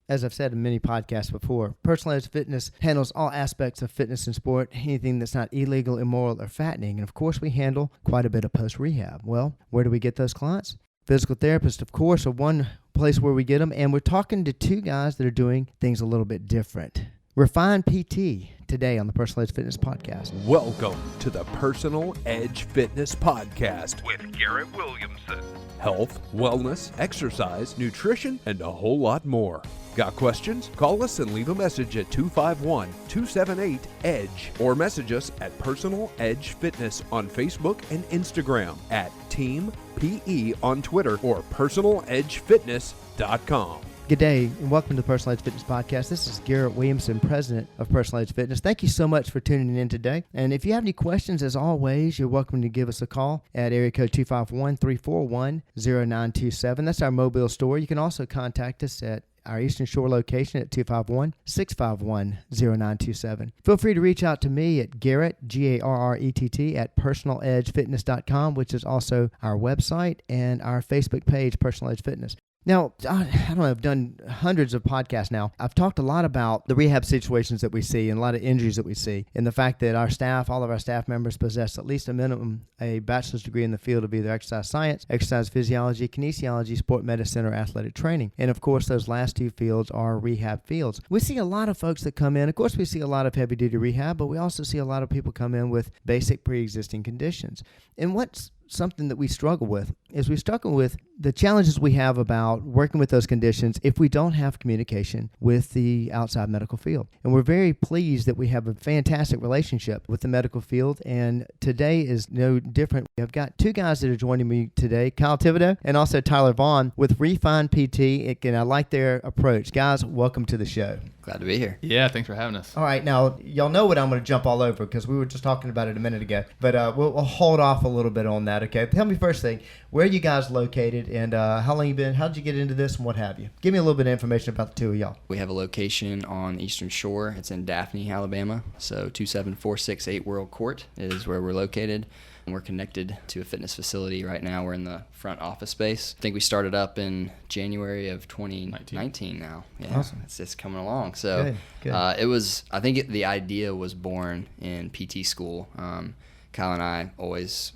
As I've said in many podcasts before, Personalized Fitness handles all aspects of fitness and sport, anything that's not illegal, immoral, or fattening. And of course, we handle quite a bit of post-rehab. Well, where do we get those clients? Physical therapists, of course, are one place where we get them. And we're talking to two guys that are doing things a little bit different. Refine PT today on the Personalized Fitness Podcast. Welcome to the Personal Edge Fitness Podcast with Garrett Williamson. Health, wellness, exercise, nutrition, and a whole lot more. Got questions? Call us and leave a message at 251-278-EDGE or message us at Personal Edge Fitness on Facebook and Instagram, at Team PE on Twitter, or personaledgefitness.com. Good day, and welcome to the Personalized Fitness Podcast. This is Garrett Williamson, president of Personalized Fitness. Thank you so much for tuning in today. And if you have any questions, as always, you're welcome to give us a call at area code 251-341-0927. That's our mobile store. You can also contact us at our Eastern Shore location at 251-651-0927. Feel free to reach out to me at Garrett, Garrett, at personaledgefitness.com, which is also our website and our Facebook page, Personal Edge Fitness. Now, I don't know, I've done hundreds of podcasts now. I've talked a lot about the rehab situations that we see and a lot of injuries that we see, and the fact that our staff, all of our staff members possess at least a minimum a bachelor's degree in the field of either exercise science, exercise physiology, kinesiology, sport medicine, or athletic training. And of course, those last two fields are rehab fields. We see a lot of folks that come in. Of course, we see a lot of heavy-duty rehab, but we also see a lot of people come in with basic pre-existing conditions. And what's something that we struggle with is we struggle with the challenges we have about working with those conditions if we don't have communication with the outside medical field. And we're very pleased that we have a fantastic relationship with the medical field, and today is no different. I've got two guys that are joining me today, Kyle Thibodeau and also Tyler Vaughn with Refine PT, and I like their approach. Guys, welcome to the show. Glad to be here. Yeah, thanks for having us. All right, now, y'all know what I'm going to jump all over because we were just talking about it a minute ago, but we'll hold off a little bit on that, okay? Tell me first thing, where are you guys located, and how long you been, how did you get into this, and what have you? Give me a little bit of information about the two of y'all. We have a location on Eastern Shore. It's in Daphne, Alabama, so 27468 World Court is where we're located. We're connected to a fitness facility right now. We're in the front office space. I think we started up in January of 2019 now. Yeah, awesome. It's coming along. So good. The idea was born in PT school. Kyle and I always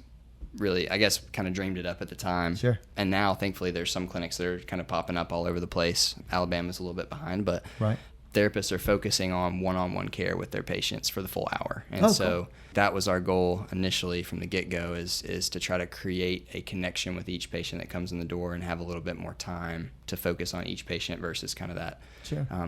really, I guess, kind of dreamed it up at the time. Sure. And now, thankfully, there's some clinics that are kind of popping up all over the place. Alabama's a little bit behind, but right. Therapists are focusing on one-on-one care with their patients for the full hour. And so that was our goal initially from the get-go is to try to create a connection with each patient that comes in the door and have a little bit more time to focus on each patient versus kind of that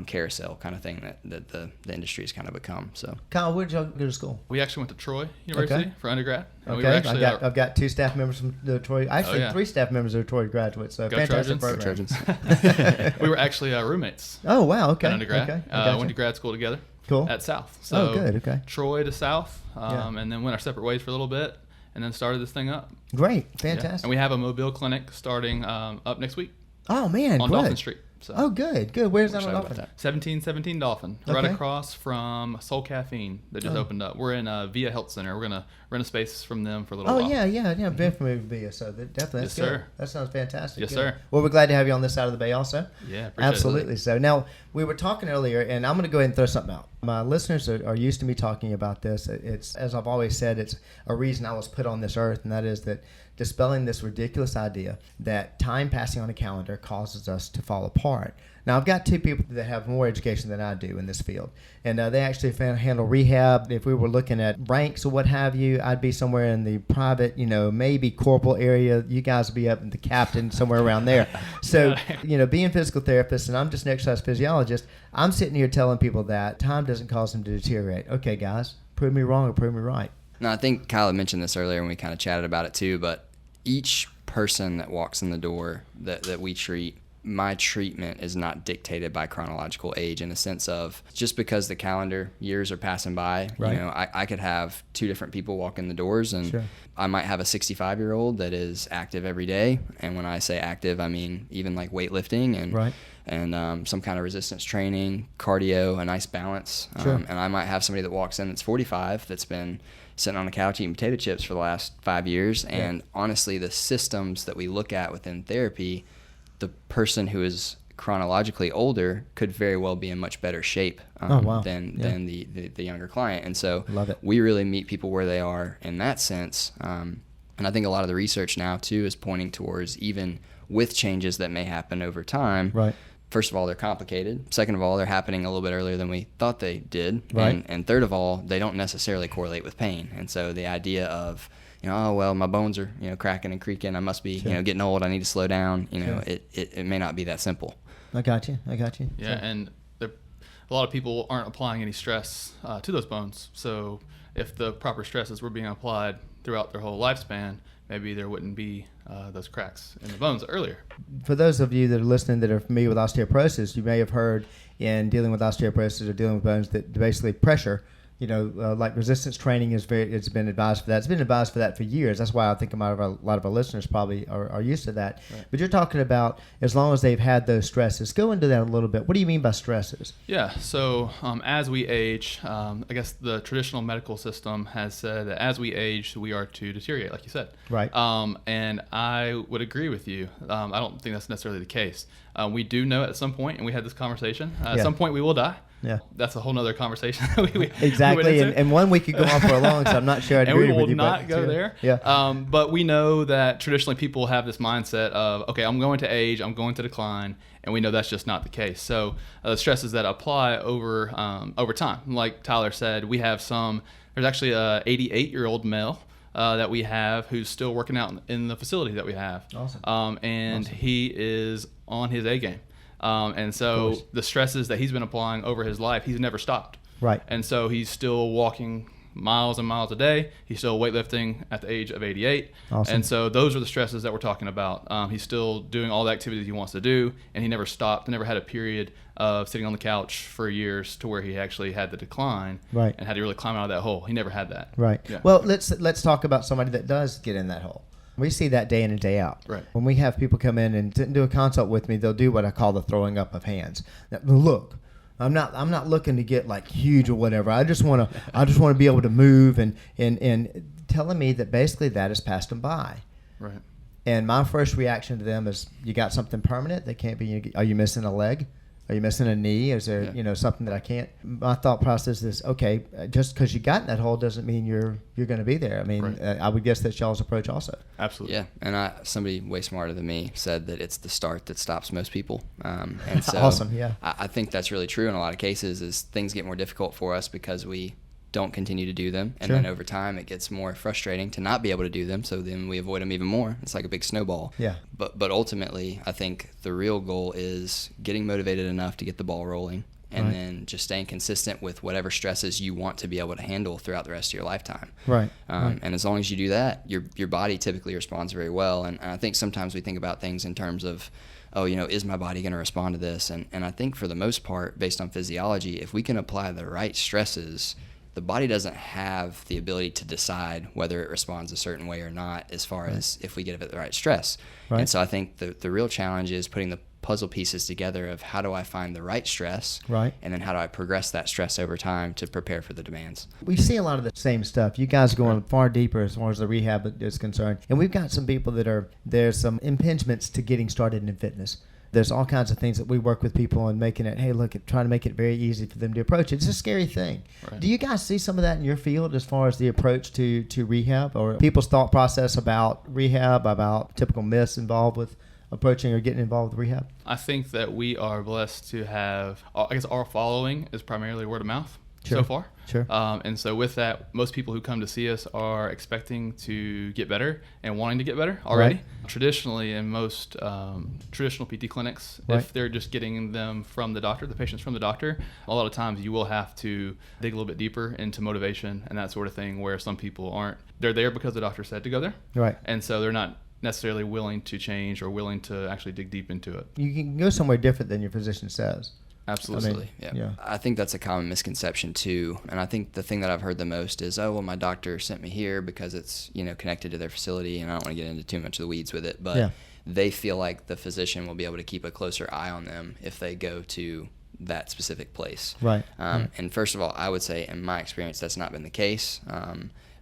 carousel kind of thing that the industry has kind of become. So, Kyle, where did y'all go to school? We actually went to Troy University for undergrad. And Okay, I've got two staff members from the Troy. Actually, three staff members are Troy graduates. So Go fantastic Trojans. program. We were actually roommates Oh wow! Okay. at undergrad. Okay. I gotcha. Went to grad school together. Cool. At South. So good. Okay. Troy to South, and then went our separate ways for a little bit, and then started this thing up. Great. Yeah. Fantastic. And we have a mobile clinic starting up next week Oh man, on good. Dolphin Street. So Oh, good. Where's that We're on excited about Dolphin? that. 1717 Dolphin, right Okay. across from Soul Caffeine that just opened up. We're in Via Health Center. We're gonna rent a space from them for a little Oh while. yeah. I've been familiar with Via, so definitely that's Yes, good. sir. That sounds fantastic. Yes, Good. sir. Well, we're glad to have you on this side of the bay, also. Yeah, appreciate Absolutely. So now we were talking earlier, and I'm going to go ahead and throw something out. My listeners are used to me talking about this. It's, as I've always said, it's a reason I was put on this earth, and that is that dispelling this ridiculous idea that time passing on a calendar causes us to fall apart. Now, I've got two people that have more education than I do in this field, and they actually handle rehab. If we were looking at ranks or what have you, I'd be somewhere in the private, maybe corporal area. You guys would be up in the captain, somewhere around there. So, being physical therapists, and I'm just an exercise physiologist, I'm sitting here telling people that time doesn't cause them to deteriorate. Okay, guys, prove me wrong or prove me right. No, I think Kyle had mentioned this earlier when we kind of chatted about it too, but each person that walks in the door that we treat, my treatment is not dictated by chronological age in the sense of just because the calendar years are passing by, Right. I could have two different people walk in the doors and Sure. I might have a 65-year-old that is active every day. And when I say active, I mean even like weightlifting and Right. and some kind of resistance training, cardio, a nice balance. Sure. And I might have somebody that walks in that's 45 that's been sitting on the couch eating potato chips for the last 5 years. And honestly, the systems that we look at within therapy, the person who is chronologically older could very well be in much better shape than the younger client. And so we really meet people where they are in that sense. And I think a lot of the research now too is pointing towards, even with changes that may happen over time, first of all, they're complicated. Second of all, they're happening a little bit earlier than we thought they did. And third of all, they don't necessarily correlate with pain. And so the idea of, oh, well, my bones are, cracking and creaking, I must be, getting old, I need to slow down, it may not be that simple. I got you. Yeah, and a lot of people aren't applying any stress to those bones. So if the proper stresses were being applied throughout their whole lifespan, maybe there wouldn't be those cracks in the bones earlier. For those of you that are listening that are familiar with osteoporosis, you may have heard in dealing with osteoporosis or dealing with bones that basically pressure, like resistance training it's been advised for that. It's been advised for that for years. That's why I think a lot of our listeners probably are used to that. Right. But you're talking about as long as they've had those stresses. Go into that a little bit. What do you mean by stresses? Yeah, so as we age, I guess the traditional medical system has said that as we age, we are to deteriorate, like you said. Right. And I would agree with you. I don't think that's necessarily the case. We do know at some point, and we had this conversation, at some point we will die. Yeah, that's a whole nother conversation. Exactly, and one we could go on for a long. So I'm not sure I'd agree with you. And we will not go there. Yeah. But we know that traditionally people have this mindset of, okay, I'm going to age, I'm going to decline, and we know that's just not the case. So the stresses that apply over time, like Tyler said, we have there's actually a 88-year-old male that we have who's still working out in the facility that we have. Awesome. And he is on his A game. And so the stresses that he's been applying over his life, he's never stopped. Right. And so he's still walking miles and miles a day. He's still weightlifting at the age of 88. Awesome. And so those are the stresses that we're talking about. He's still doing all the activities he wants to do, and he never stopped, never had a period of sitting on the couch for years to where he actually had the decline and had to really climb out of that hole. He never had that. Right. Yeah. Well, let's talk about somebody that does get in that hole. We see that day in and day out. Right. When we have people come in and do a consult with me, they'll do what I call the throwing up of hands. Now, look, I'm not looking to get like huge or whatever. I just want to be able to move and telling me that basically that has passed them by. Right. And my first reaction to them is, you got something permanent that can't be. Are you missing a leg? Are you missing a knee? Is there something that I can't? My thought process is, okay, just because you got in that hole doesn't mean you're going to be there. I mean, I would guess that's y'all's approach also. Absolutely. Yeah, and somebody way smarter than me said that it's the start that stops most people. And so awesome. Yeah, I think that's really true in a lot of cases. Is things get more difficult for us because we don't continue to do them, and then over time it gets more frustrating to not be able to do them, so then we avoid them even more. It's like a big snowball. Yeah. But ultimately I think the real goal is getting motivated enough to get the ball rolling, and then just staying consistent with whatever stresses you want to be able to handle throughout the rest of your lifetime. Right. And as long as you do that, your body typically responds very well. And I think sometimes we think about things in terms of, is my body going to respond to this? And I think for the most part, based on physiology, if we can apply the right stresses, the body doesn't have the ability to decide whether it responds a certain way or not, as far as if we give it the right stress. Right. And so I think the real challenge is putting the puzzle pieces together of how do I find the right stress, and then how do I progress that stress over time to prepare for the demands. We see a lot of the same stuff. You guys are going far deeper as far as the rehab is concerned. And we've got some people there's some impingements to getting started in fitness. There's all kinds of things that we work with people on making it, trying to make it very easy for them to approach it. It's a scary thing. Right. Do you guys see some of that in your field as far as the approach to rehab, or people's thought process about rehab, about typical myths involved with approaching or getting involved with rehab? I think that we are blessed to have, our following is primarily word of mouth so far. Sure. And so with that, most people who come to see us are expecting to get better and wanting to get better already. Right. Traditionally, in most traditional PT clinics, if they're just getting them from the doctor, the patients from the doctor, a lot of times you will have to dig a little bit deeper into motivation and that sort of thing, where some people aren't. They're there because the doctor said to go there. Right. And so they're not necessarily willing to change or willing to actually dig deep into it. You can go somewhere different than your physician says. Absolutely. I think that's a common misconception too. And I think the thing that I've heard the most is, my doctor sent me here because it's, connected to their facility, and I don't want to get into too much of the weeds with it, but they feel like the physician will be able to keep a closer eye on them if they go to that specific place. Right. And first of all, I would say in my experience, that's not been the case.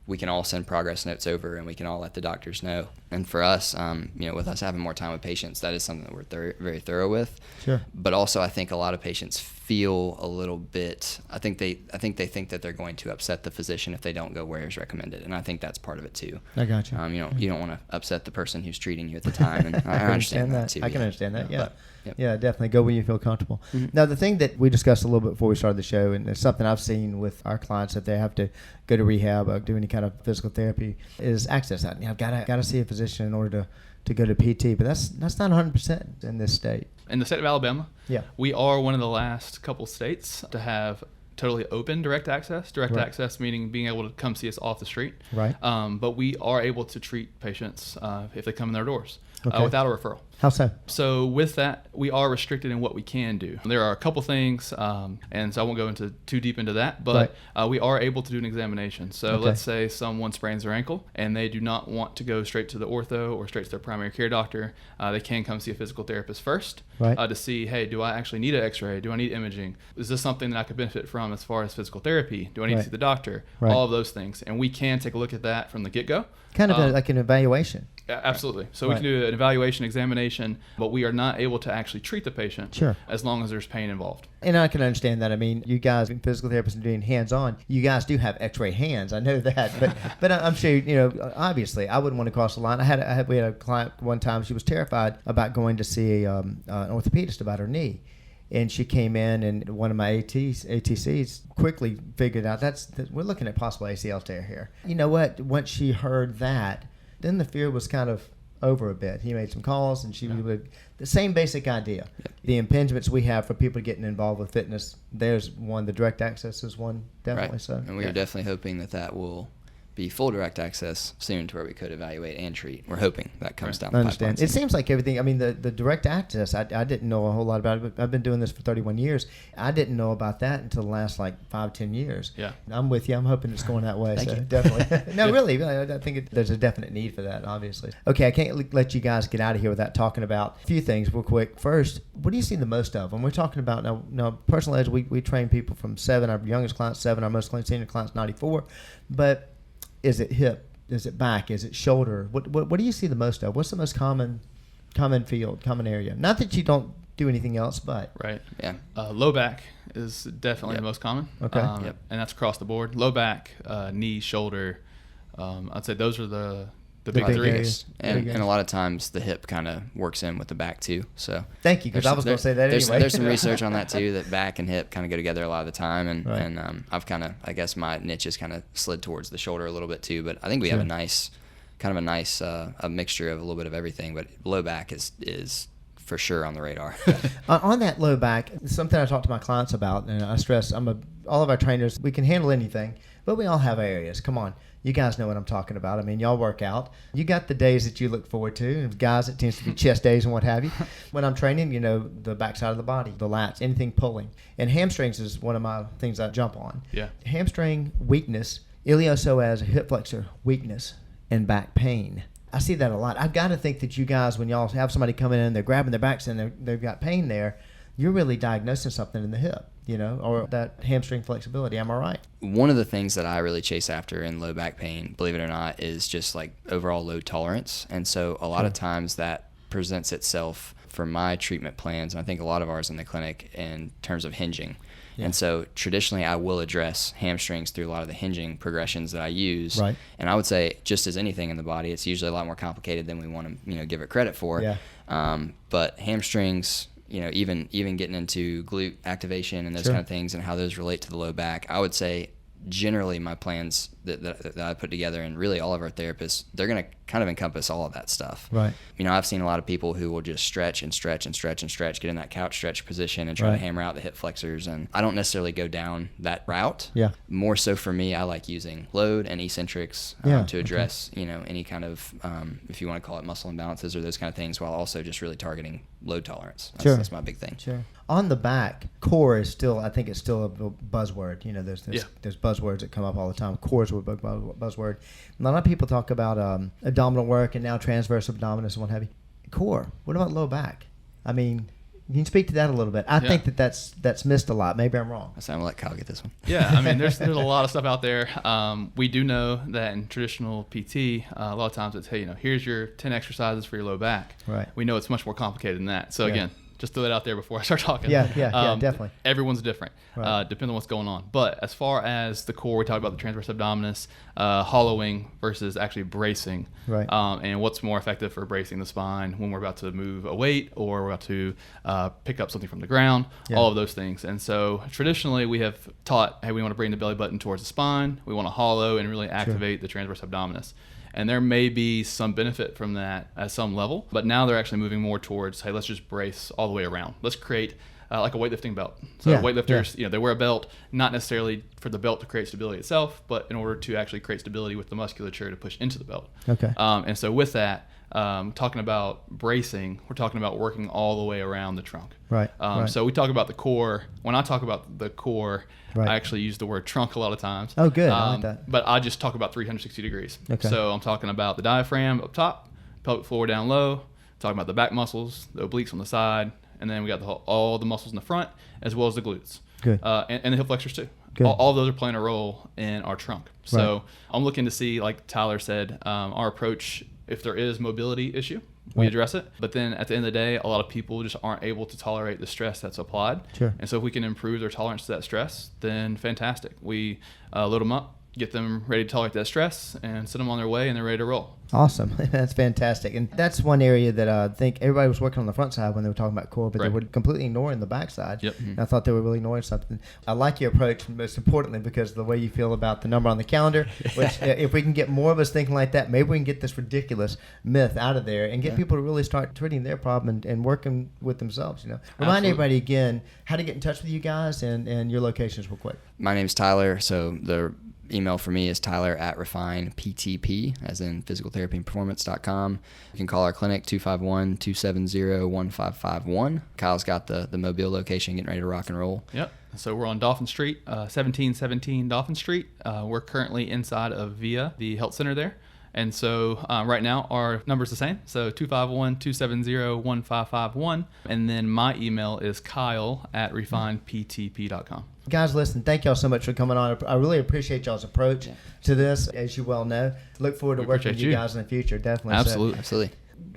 we can all send progress notes over and we can all let the doctors know. And for us, with us having more time with patients, that is something that we're very thorough with. Sure. But also, I think a lot of patients feel a little bit. I think they think that they're going to upset the physician if they don't go where is recommended, and I think that's part of it too. I got you. You don't want to upset the person who's treating you at the time, and I understand that too. I can understand that. Yeah. But, yep. Yeah, definitely. Go when you feel comfortable. Mm-hmm. Now, the thing that we discussed a little bit before we started the show, and it's something I've seen with our clients that they have to go to rehab or do any kind of physical therapy, is access. I've got to see a physician in order to go to PT, but that's not 100% in this state. In the state of Alabama, we are one of the last couple states to have totally open direct access. Direct access meaning being able to come see us off the street. Right. But we are able to treat patients if they come in their doors without a referral. How so? So with that, we are restricted in what we can do. There are a couple things, and so I won't go into too deep into that, but we are able to do an examination. So let's say someone sprains their ankle and they do not want to go straight to the ortho or straight to their primary care doctor. They can come see a physical therapist first to see, hey, do I actually need an x-ray? Do I need imaging? Is this something that I could benefit from as far as physical therapy? Do I need to see the doctor? All of those things. And we can take a look at that from the get-go. Kind of like an evaluation. Absolutely. So we can do an evaluation, examination, but we are not able to actually treat the patient as long as there's pain involved. And I can understand that. I mean, you guys, physical therapists and doing hands-on, you guys do have x-ray hands. I know that. But I'm sure, obviously, I wouldn't want to cross the line. We had a client one time, she was terrified about going to see an orthopedist about her knee. And she came in, and one of my ATCs quickly figured out we're looking at possible ACL tear here. You know what? Once she heard that, then the fear was kind of over a bit. He made some calls, and she would the same basic idea. The impingements we have for people getting involved with fitness. There's one. The direct access is one, definitely. So, and we are definitely hoping that will be full direct access soon to where we could evaluate and treat. We're hoping that comes down the pipeline. I understand. It seems like everything, I mean, the direct access, I didn't know a whole lot about it, but I've been doing this for 31 years. I didn't know about that until the last 5-10 years. Yeah. I'm with you. I'm hoping it's going that way. Thank you. Definitely. No, really, I think there's a definite need for that, obviously. Okay, I can't let you guys get out of here without talking about a few things real quick. First, what do you see the most of? When we're talking about, now Personal Edge, we train people from 7, our youngest client's 7, our most senior client's 94, but is it hip? Is it back? Is it shoulder? What do you see the most of? What's the most common field, common area? Not that you don't do anything else, but low back is definitely the most common. Okay, and that's across the board. Low back, knee, shoulder. I'd say those are the big three. Areas. And a lot of times the hip kind of works in with the back too. So thank you, because I was going to say that anyway. There's some research on that too, that back and hip kind of go together a lot of the time. And I've kind of, I guess my niche is kind of slid towards the shoulder a little bit too. But I think we have a nice mixture of a little bit of everything. But low back is for sure on the radar. On that low back, something I talk to my clients about, and I stress, all of our trainers, we can handle anything, but we all have areas. Come on. You guys know what I'm talking about. I mean, y'all work out. You got the days that you look forward to. And guys, it tends to be chest days and what have you. When I'm training, the backside of the body, the lats, anything pulling. And hamstrings is one of my things I jump on. Yeah. Hamstring weakness, iliopsoas, hip flexor weakness, and back pain. I see that a lot. I've got to think that you guys, when y'all have somebody coming in and they're grabbing their backs and they've got pain there, you're really diagnosing something in the hip, or that hamstring flexibility. Am I right? One of the things that I really chase after in low back pain, believe it or not, is just overall load tolerance. And so a lot of times that presents itself for my treatment plans, and I think a lot of ours in the clinic, in terms of hinging. Yeah. And so traditionally I will address hamstrings through a lot of the hinging progressions that I use. Right. And I would say, just as anything in the body, it's usually a lot more complicated than we want to give it credit for. Yeah. But hamstrings, even getting into glute activation and those kind of things and how those relate to the low back, I would say generally my plans that I put together, and really all of our therapists, they're going to kind of encompass all of that stuff. Right. I've seen a lot of people who will just stretch and stretch and stretch and stretch, get in that couch stretch position and try to hammer out the hip flexors. And I don't necessarily go down that route. Yeah. More so for me, I like using load and eccentrics to address, any kind of, if you want to call it muscle imbalances or those kind of things, while also just really targeting load tolerance. That's my big thing. Sure. On the back, core is still, I think it's still a buzzword. There's buzzwords that come up all the time. Core is a buzzword. A lot of people talk about abdominal work and now transverse abdominis and what have you. Core. What about low back? I mean, Can you speak to that a little bit? I think that's missed a lot. Maybe I'm wrong. So I'm going to let Kyle get this one. Yeah, I mean, there's a lot of stuff out there. We do know that in traditional PT, a lot of times it's, hey, here's your 10 exercises for your low back. Right. We know it's much more complicated than that. So again, just throw that out there before I start talking. Yeah, definitely. Everyone's different, Right. depending on what's going on. But as far as the core, we talk about the transverse abdominis, hollowing versus actually bracing, Right. And what's more effective for bracing the spine when we're about to move a weight or we're about to pick up something from the ground, all of those things. And so traditionally we have taught, hey, we want to bring the belly button towards the spine. We want to hollow and really activate the transverse abdominis. And there may be some benefit from that at some level, but now they're actually moving more towards, hey, let's just brace all the way around. Let's create like a weightlifting belt. So weightlifters, they wear a belt, not necessarily for the belt to create stability itself, but in order to actually create stability with the musculature to push into the belt. Okay. And so with that, talking about bracing, we're talking about working all the way around the trunk. Right. So we talk about the core. When I talk about the core, Right. I actually use the word trunk a lot of times. Oh, good. I like that. But I just talk about 360 degrees. Okay. So I'm talking about the diaphragm up top, pelvic floor down low, talking about the back muscles, the obliques on the side, and then we got all the muscles in the front as well as the glutes. Good. And the hip flexors too. Good. All of those are playing a role in our trunk. So I'm looking to see, like Tyler said, our approach, if there is mobility issue, we address it. But then at the end of the day, a lot of people just aren't able to tolerate the stress that's applied. Sure. And so if we can improve their tolerance to that stress, then fantastic. We load them up, get them ready to tolerate that stress, and send them on their way, and they're ready to roll. Awesome. That's fantastic. And that's one area that I think everybody was working on the front side when they were talking about core, but they were completely ignoring the back side. Yep. And I thought they were really ignoring something. I like your approach, most importantly, because of the way you feel about the number on the calendar, which if we can get more of us thinking like that, maybe we can get this ridiculous myth out of there and get people to really start treating their problem and working with themselves. Remind everybody again how to get in touch with you guys and your locations real quick. My name's Tyler, so the email for me is tyler@refineptp, as in physicaltherapyandperformance.com. You can call our clinic, 251-270-1551. Kyle's got the Mobile location, getting ready to rock and roll. Yep. So we're on Dolphin Street, 1717 Dolphin Street. We're currently inside of VIA, the health center there. And so right now our number's the same. So 251-270-1551. And then my email is kyle@refineptp.com. Guys, listen, thank y'all so much for coming on. I really appreciate y'all's approach to this, as you well know. Look forward to working with you guys in the future, definitely. Absolutely.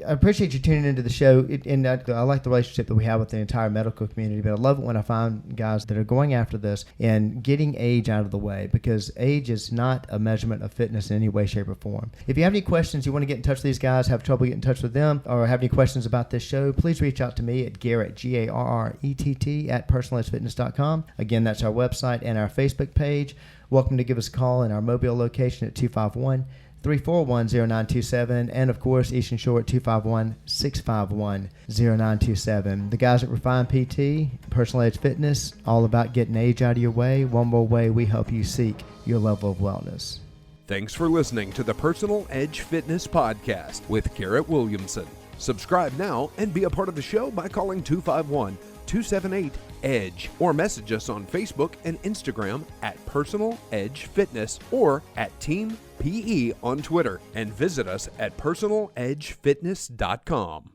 I appreciate you tuning into the show, and I like the relationship that we have with the entire medical community, but I love it when I find guys that are going after this and getting age out of the way, because age is not a measurement of fitness in any way, shape, or form. If you have any questions, you want to get in touch with these guys, have trouble getting in touch with them, or have any questions about this show, please reach out to me at Garrett, Garrett, at personalizedfitness.com. Again, that's our website and our Facebook page. Welcome to give us a call in our Mobile location at 251-341-0927, and of course Eastern Shore at 251-651-0927. The guys at Refine PT, Personal Edge Fitness, all about getting age out of your way. One more way we help you seek your level of wellness. Thanks for listening to the Personal Edge Fitness Podcast with Garrett Williamson. Subscribe now and be a part of the show by calling 251-278-EDGE or message us on Facebook and Instagram at Personal Edge Fitness or at Team PE on Twitter, and visit us at personaledgefitness.com.